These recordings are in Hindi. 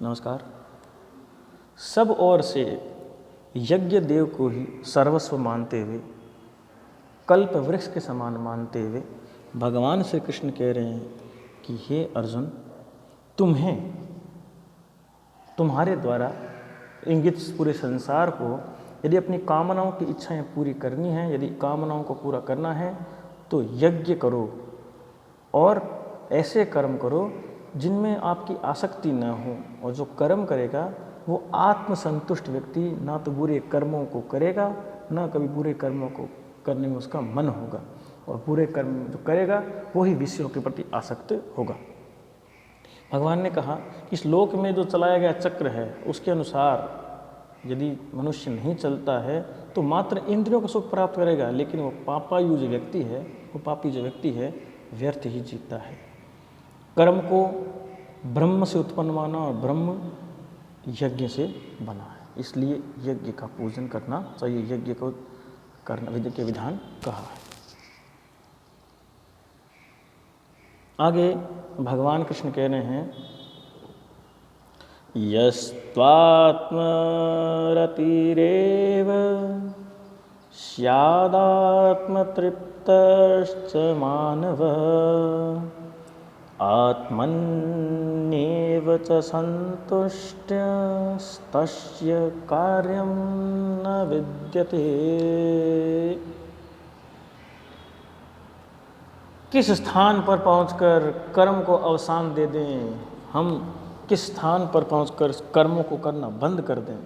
नमस्कार। सब ओर से यज्ञ देव को ही सर्वस्व मानते हुए, कल्प वृक्ष के समान मानते हुए भगवान श्री कृष्ण कह रहे हैं कि हे अर्जुन, तुम्हें तुम्हारे द्वारा इंगित पूरे संसार को यदि अपनी कामनाओं की इच्छाएं पूरी करनी है, यदि कामनाओं को पूरा करना है तो यज्ञ करो और ऐसे कर्म करो जिनमें आपकी आसक्ति न हो। और जो कर्म करेगा वो आत्मसंतुष्ट व्यक्ति ना तो बुरे कर्मों को करेगा, ना कभी बुरे कर्मों को करने में उसका मन होगा, और बुरे कर्म जो करेगा वो ही विषयों के प्रति आसक्त होगा। भगवान ने कहा इस लोक में जो चलाया गया चक्र है उसके अनुसार यदि मनुष्य नहीं चलता है तो मात्र इंद्रियों को सुख प्राप्त करेगा, लेकिन वो पापायु जो व्यक्ति है, वो पापी जो व्यक्ति है, व्यर्थ ही जीता है। कर्म को ब्रह्म से उत्पन्न माना और ब्रह्म यज्ञ से बना है, इसलिए यज्ञ का पूजन करना चाहिए, यज्ञ को करना विधि के विधान कहा है। आगे भगवान कृष्ण कह रहे हैं यस्त्वात्मरतिरेव स्यादात्मतृप्तश्च मानव आत्मन्येव च सन्तुष्टस्तस्य कार्यं न विद्यते। किस स्थान पर पहुंचकर कर्म को अवसान दे दें, हम किस स्थान पर पहुंचकर कर्मों को करना बंद कर दें,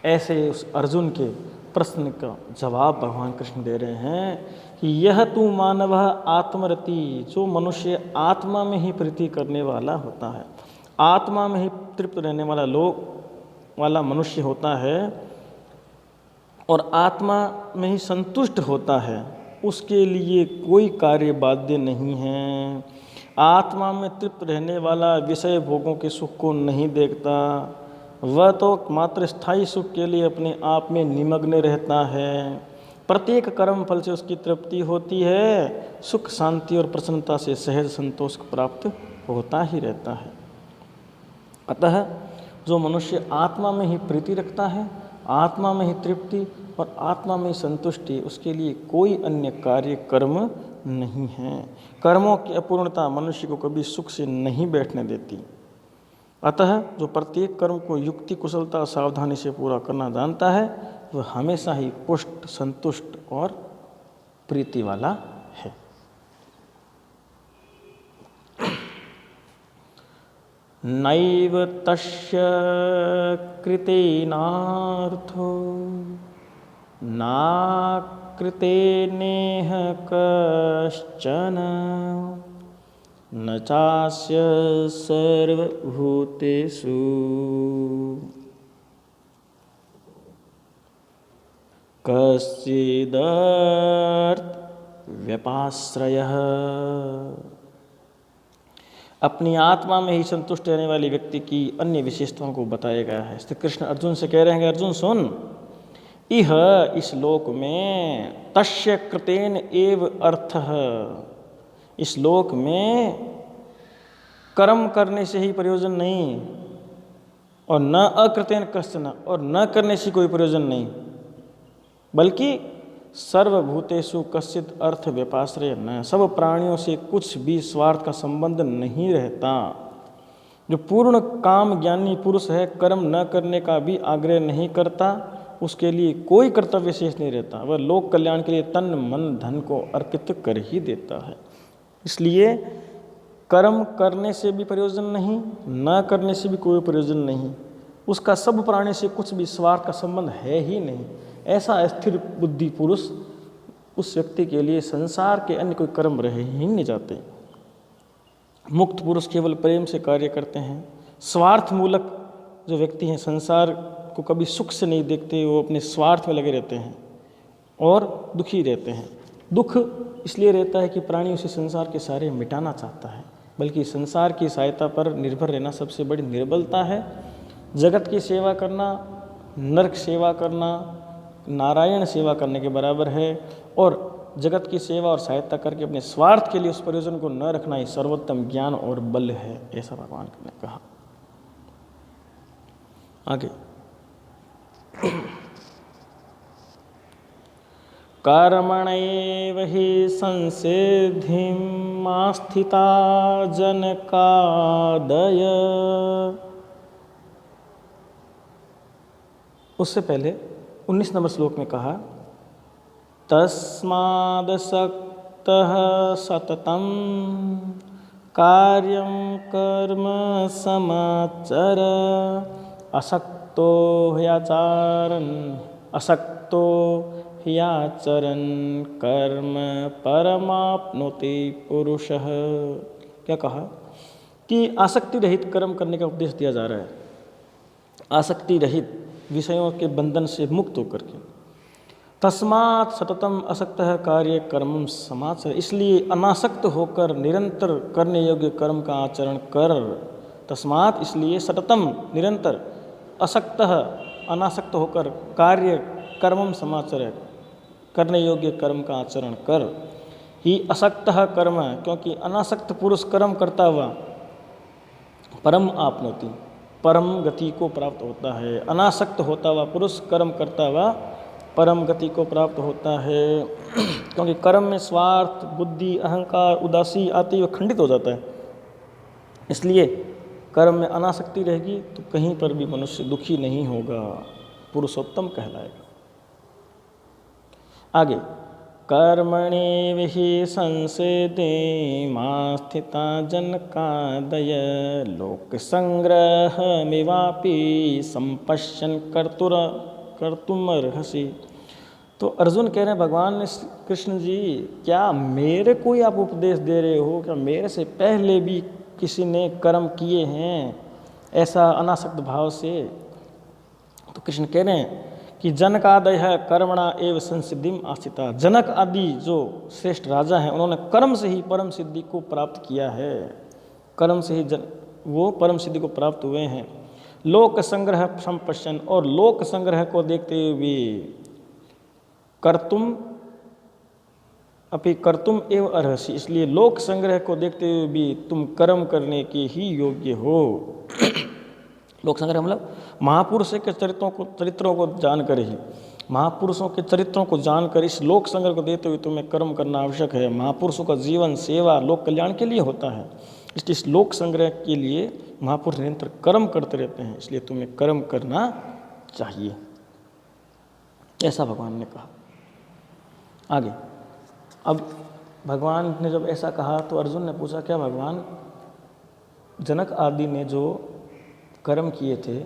ऐसे उस अर्जुन के प्रश्न का जवाब भगवान कृष्ण दे रहे हैं कि यह तू मानव आत्मरति, जो मनुष्य आत्मा में ही प्रीति करने वाला होता है, आत्मा में ही तृप्त रहने वाला वाला मनुष्य होता है और आत्मा में ही संतुष्ट होता है, उसके लिए कोई कार्य बाध्य नहीं है। आत्मा में तृप्त रहने वाला विषय भोगों के सुख को नहीं देखता, वह तो मात्र स्थायी सुख के लिए अपने आप में निमग्न रहता है। प्रत्येक कर्म फल से उसकी तृप्ति होती है, सुख शांति और प्रसन्नता से सहज संतोष प्राप्त होता ही रहता है। अतः जो मनुष्य आत्मा में ही प्रीति रखता है, आत्मा में ही तृप्ति और आत्मा में संतुष्टि, उसके लिए कोई अन्य कार्य कर्म नहीं है। कर्मों की अपूर्णता मनुष्य को कभी सुख से नहीं बैठने देती। अतः जो प्रत्येक कर्म को युक्ति कुशलता और सावधानी से पूरा करना जानता है वह हमेशा ही पुष्ट संतुष्ट और प्रीति वाला है। नैव तस्य कृतेनार्थो नाकृतेनेह कश्चन न चास्य सर्वभूतेषु कश्चिदर्थ व्यपाश्रयः। अपनी आत्मा में ही संतुष्ट रहने वाले व्यक्ति की अन्य विशेषताओं को बताया गया है। श्री कृष्ण अर्जुन से कह रहे हैं अर्जुन सुन, इह इस लोक में तस्य कृतेन एव अर्थः, इस लोक में कर्म करने से ही प्रयोजन नहीं और न अकृतेन कश्चन, और न करने से कोई प्रयोजन नहीं, बल्कि सर्वभूतेषु कश्चित् अर्थ व्यपाश्रय न, सब प्राणियों से कुछ भी स्वार्थ का संबंध नहीं रहता। जो पूर्ण काम ज्ञानी पुरुष है, कर्म न करने का भी आग्रह नहीं करता, उसके लिए कोई कर्तव्य शेष नहीं रहता, वह लोक कल्याण के लिए तन मन धन को अर्पित कर ही देता है। इसलिए कर्म करने से भी प्रयोजन नहीं, न करने से भी कोई प्रयोजन नहीं, उसका सब प्राणी से कुछ भी स्वार्थ का संबंध है ही नहीं। ऐसा स्थिर बुद्धि पुरुष, उस व्यक्ति के लिए संसार के अन्य कोई कर्म रह ही नहीं जाते। मुक्त पुरुष केवल प्रेम से कार्य करते हैं। स्वार्थ मूलक जो व्यक्ति हैं, संसार को कभी सुख से नहीं देखते, वो अपने स्वार्थ में लगे रहते हैं और दुखी रहते हैं। दुख इसलिए रहता है कि प्राणी उसे संसार के सारे मिटाना चाहता है, बल्कि संसार की सहायता पर निर्भर रहना सबसे बड़ी निर्बलता है। जगत की सेवा करना, नरक सेवा करना नारायण सेवा करने के बराबर है, और जगत की सेवा और सहायता करके अपने स्वार्थ के लिए उस प्रयोजन को न रखना ही सर्वोत्तम ज्ञान और बल है, ऐसा भगवान ने कहा। आगे कर्मणैव हि संसिद्धिमास्थिता जनकादय। उससे पहले 19 नंबर श्लोक में कहा तस्मादसक्तः सततं कार्यं कर्म समाचर असक्तो ह्याचरन् कर्म परमाप्नोति पुरुषः। क्या कहा कि आसक्ति रहित कर्म करने का उपदेश दिया जा रहा है। आसक्ति रहित विषयों के बंधन से मुक्त होकर के। तस्मात् सततम असक्तः कार्य कर्मं समाचर, इसलिए अनासक्त होकर निरंतर करने योग्य कर्म का आचरण कर। तस्मात् इसलिए सततम निरंतर असक्तः अनासक्त होकर कार्य कर्मं समाचर करने योग्य कर्म का आचरण कर। ही असक्तः कर्म, क्योंकि अनासक्त पुरुष कर्म करता हुआ परम आपनोति परम गति को प्राप्त होता है। अनासक्त होता हुआ पुरुष कर्म करता हुआ परम गति को प्राप्त होता है। क्योंकि कर्म में स्वार्थ बुद्धि अहंकार उदासी आती हुई खंडित हो जाता है। इसलिए कर्म में अनासक्ति रहेगी तो कहीं पर भी मनुष्य दुखी नहीं होगा, पुरुषोत्तम कहलाएगा। आगे कर्मणि विहि संसिद्धिमास्थिता जनकादय लोक संग्रहमिवापि संपश्यन् कर्तुमर्हसि। तो अर्जुन कह रहे हैं भगवान कृष्ण जी, क्या मेरे को ही आप उपदेश दे रहे हो? क्या मेरे से पहले भी किसी ने कर्म किए हैं ऐसा अनासक्त भाव से? तो कृष्ण कह रहे हैं कि जनकादय है कर्मणा एव संसिद्धिम आस्थिता। जनक आदि जो श्रेष्ठ राजा हैं उन्होंने कर्म से ही परम सिद्धि को प्राप्त किया है। कर्म से ही वो परम सिद्धि को प्राप्त हुए हैं। लोक संग्रह संपश्यन, और लोक संग्रह को देखते हुए भी कर्तुम एव अर्हसि, इसलिए लोक संग्रह को देखते हुए भी तुम कर्म करने के ही योग्य हो। लोक संग्रह मतलब महापुरुषों के चरित्रों को जानकर ही, महापुरुषों के चरित्रों को जानकर इस लोक संग्रह को देते हुए तुम्हें कर्म करना आवश्यक है। महापुरुषों का जीवन सेवा लोक कल्याण के लिए होता है, इसलिए इस लोक संग्रह के लिए महापुरुष निरंतर कर्म करते रहते हैं, इसलिए तुम्हें कर्म करना चाहिए, ऐसा भगवान ने कहा। आगे अब भगवान ने जब ऐसा कहा तो अर्जुन ने पूछा, क्या भगवान जनक आदि ने जो कर्म किए थे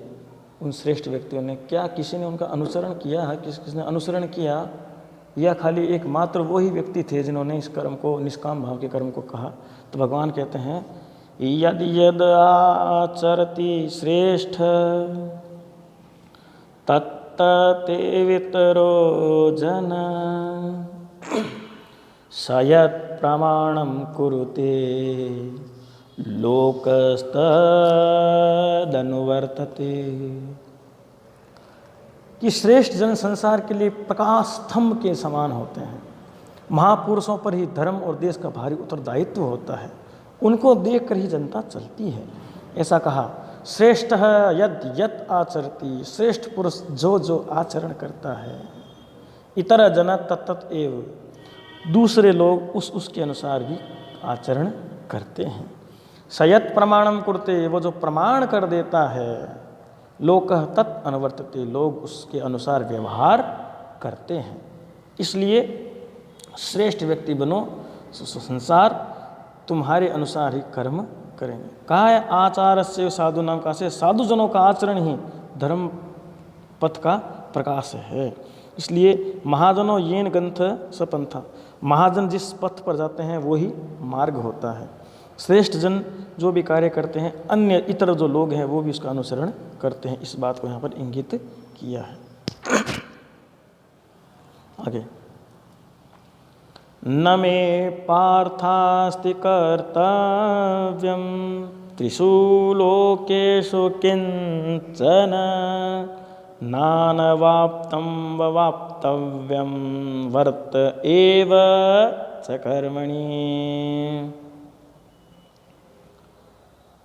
उन श्रेष्ठ व्यक्तियों ने, क्या किसी ने उनका अनुसरण किया है? किसने अनुसरण किया, या खाली एकमात्र वो ही व्यक्ति थे जिन्होंने इस कर्म को, निष्काम भाव के कर्म को कहा? तो भगवान कहते हैं यद यद आचरति श्रेष्ठ तत्ते वितरो जन सयत् प्रमाणम कुरुते लोकस्तदनुवर्तते। कि श्रेष्ठ जन संसार के लिए प्रकाश स्तंभ के समान होते हैं। महापुरुषों पर ही धर्म और देश का भारी उत्तरदायित्व होता है, उनको देखकर ही जनता चलती है, ऐसा कहा। श्रेष्ठ यद यद आचरति, श्रेष्ठ पुरुष जो जो आचरण करता है, इतर जन तत्त एव, दूसरे लोग उसके अनुसार भी आचरण करते हैं। सयत प्रमाणम कुरते, वो जो प्रमाण कर देता है, लोक तत् अनुवर्तते, लोग उसके अनुसार व्यवहार करते हैं। इसलिए श्रेष्ठ व्यक्ति बनो, संसार तुम्हारे अनुसार ही कर्म करेंगे। कहा है आचार से साधु नाम का से, साधुजनों का आचरण ही धर्म पथ का प्रकाश है। इसलिए महाजनों येन ग्रंथ सपंथा, महाजन जिस पथ पर जाते हैं वो ही मार्ग होता है। श्रेष्ठ जन जो भी कार्य करते हैं, अन्य इतर जो लोग हैं वो भी उसका अनुसरण करते हैं। इस बात को यहाँ पर इंगित किया है। आगे न मे पार्थास्ति कर्तव्यम त्रिषु लोकेषु किंचन नानवाप्तं ववाप्तव्यं वर्त एव च कर्मणि।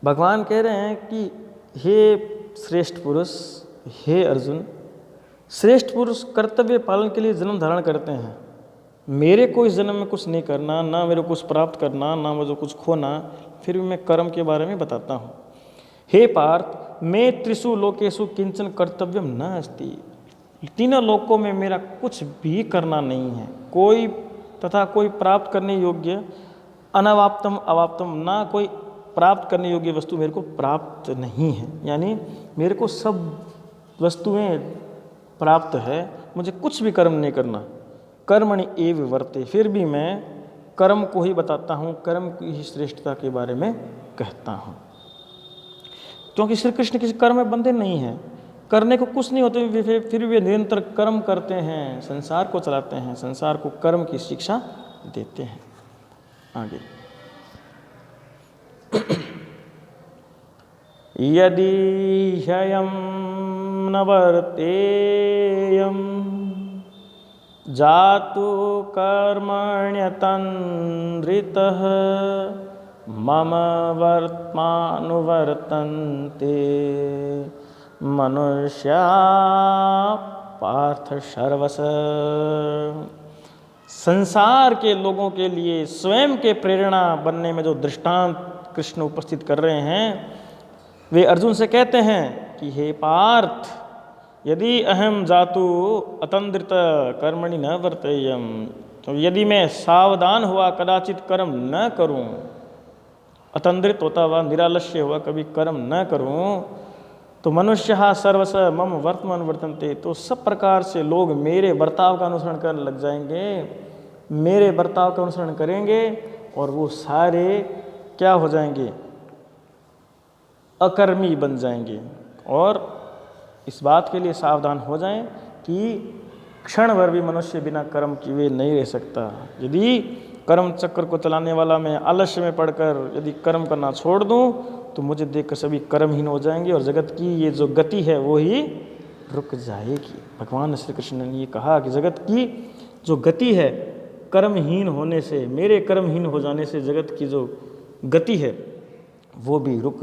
भगवान कह रहे हैं कि हे श्रेष्ठ पुरुष, हे अर्जुन, श्रेष्ठ पुरुष कर्तव्य पालन के लिए जन्म धारण करते हैं। मेरे को इस जन्म में कुछ नहीं करना, ना मेरे को कुछ प्राप्त करना, ना मुझे कुछ खोना, फिर भी मैं कर्म के बारे में बताता हूँ। हे पार्थ, मैं त्रिषु लोकेषु किंचन कर्तव्यम न अस्ति। तीनों लोकों में मेरा कुछ भी करना नहीं है, कोई तथा कोई प्राप्त करने योग्य, अनवाप्तम अवाप्तम, ना कोई प्राप्त करने योग्य वस्तु मेरे को प्राप्त नहीं है। यानी मेरे को सब वस्तुएं प्राप्त है, मुझे कुछ भी कर्म नहीं करना। कर्मणि एव वर्ते, फिर भी मैं कर्म को ही बताता हूँ, कर्म की ही श्रेष्ठता के बारे में कहता हूँ। क्योंकि श्री कृष्ण किसी कर्म में बंधे नहीं हैं, करने को कुछ नहीं होते, फिर वे निरंतर कर्म करते हैं, संसार को चलाते हैं, संसार को कर्म की शिक्षा देते हैं। आगे यदि ह्ययं न वर्तेयं जातु कर्मण्यतन्द्रितः मम वर्त्मानुवर्तन्ते मनुष्या पार्थ सर्वश। संसार के लोगों के लिए स्वयं के प्रेरणा बनने में जो दृष्टांत कृष्ण उपस्थित कर रहे हैं, वे अर्जुन से कहते हैं कि हे पार्थ, यदि अहम जातु अतंद्रित कर्मणि न वर्तेयम, तो यदि मैं सावधान हुआ कदाचित कर्म न करूं, अतंद्रित होता हुआ निरालस्य हुआ कभी कर्म न करूं, तो मनुष्य सर्वस मम वर्तमान वर्तन्ते, तो सब प्रकार से लोग मेरे बर्ताव का अनुसरण करने लग जाएंगे, मेरे बर्ताव का अनुसरण करेंगे और वो सारे क्या हो जाएंगे, अकर्मी बन जाएंगे। और इस बात के लिए सावधान हो जाएं कि क्षण भर भी मनुष्य बिना कर्म किए नहीं रह सकता। यदि कर्म चक्र को चलाने वाला मैं आलस्य में पड़कर यदि कर्म करना छोड़ दूं, तो मुझे देखकर सभी कर्महीन हो जाएंगे और जगत की ये जो गति है वो ही रुक जाएगी। भगवान श्री कृष्ण ने ये कहा कि जगत की जो गति है कर्महीन होने से, मेरे कर्महीन हो जाने से जगत की जो गति है वो भी रुक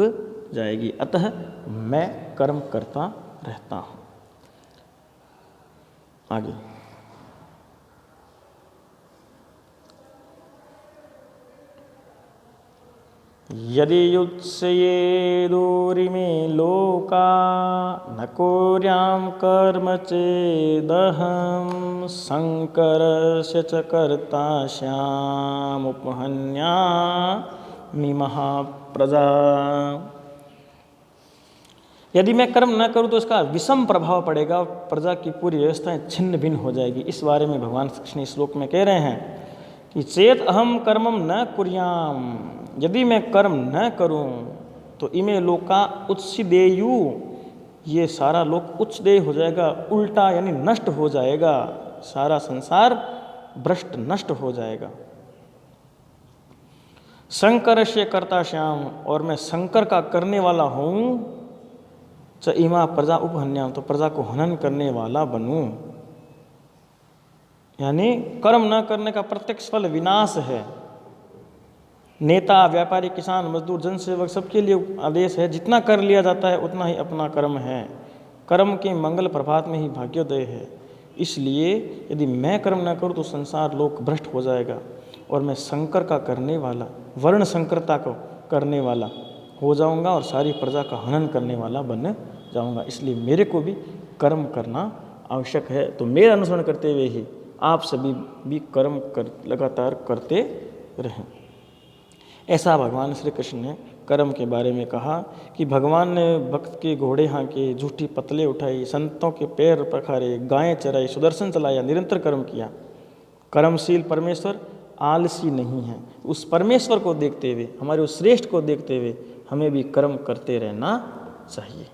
जाएगी। अतः मैं कर्म करता रहता हूँ। आगे यदि युत्सये दूरिमे लोका न कुर्यां कर्म चेदहं शंकरस्य च कर्ता स्यामुपहन्यामि महाप्रजा। यदि मैं कर्म न करूं तो इसका विषम प्रभाव पड़ेगा, प्रजा की पूरी व्यवस्थाएं छिन्न भिन्न हो जाएगी। इस बारे में भगवान कृष्ण इस श्लोक में कह रहे हैं कि चेत अहम कर्मम न कुर्याम, यदि मैं कर्म न करूं तो इमे लोका उत्सिदेयु, ये सारा लोक उच्चदेय हो जाएगा, उल्टा यानी नष्ट हो जाएगा, सारा संसार भ्रष्ट नष्ट हो जाएगा। शंकर से कर्ता श्याम, और मैं शंकर का करने वाला हूँ, च इमा प्रजा उपहन्याम, तो प्रजा को हनन करने वाला बनूं। यानी कर्म न करने का प्रत्यक्ष फल विनाश है। नेता, व्यापारी, किसान, मजदूर, जनसेवक सबके लिए आदेश है, जितना कर लिया जाता है उतना ही अपना कर्म है। कर्म के मंगल प्रभात में ही भाग्योदय है। इसलिए यदि मैं कर्म न करूं तो संसार लोक भ्रष्ट हो जाएगा और मैं शंकर का करने वाला, वर्ण संकरता को करने वाला हो जाऊंगा और सारी प्रजा का हनन करने वाला बन जाऊंगा। इसलिए मेरे को भी कर्म करना आवश्यक है। तो मेरा अनुसरण करते हुए ही आप सभी भी कर्म लगातार करते रहें। ऐसा भगवान श्री कृष्ण ने कर्म के बारे में कहा कि भगवान ने भक्त के घोड़े हाँके, झूठी पतले उठाई, संतों के पैर पखारे, गायें चराई, सुदर्शन चलाया, निरंतर कर्म किया। कर्मशील परमेश्वर आलसी नहीं है। उस परमेश्वर को देखते हुए, हमारे उस श्रेष्ठ को देखते हुए हमें भी कर्म करते रहना चाहिए।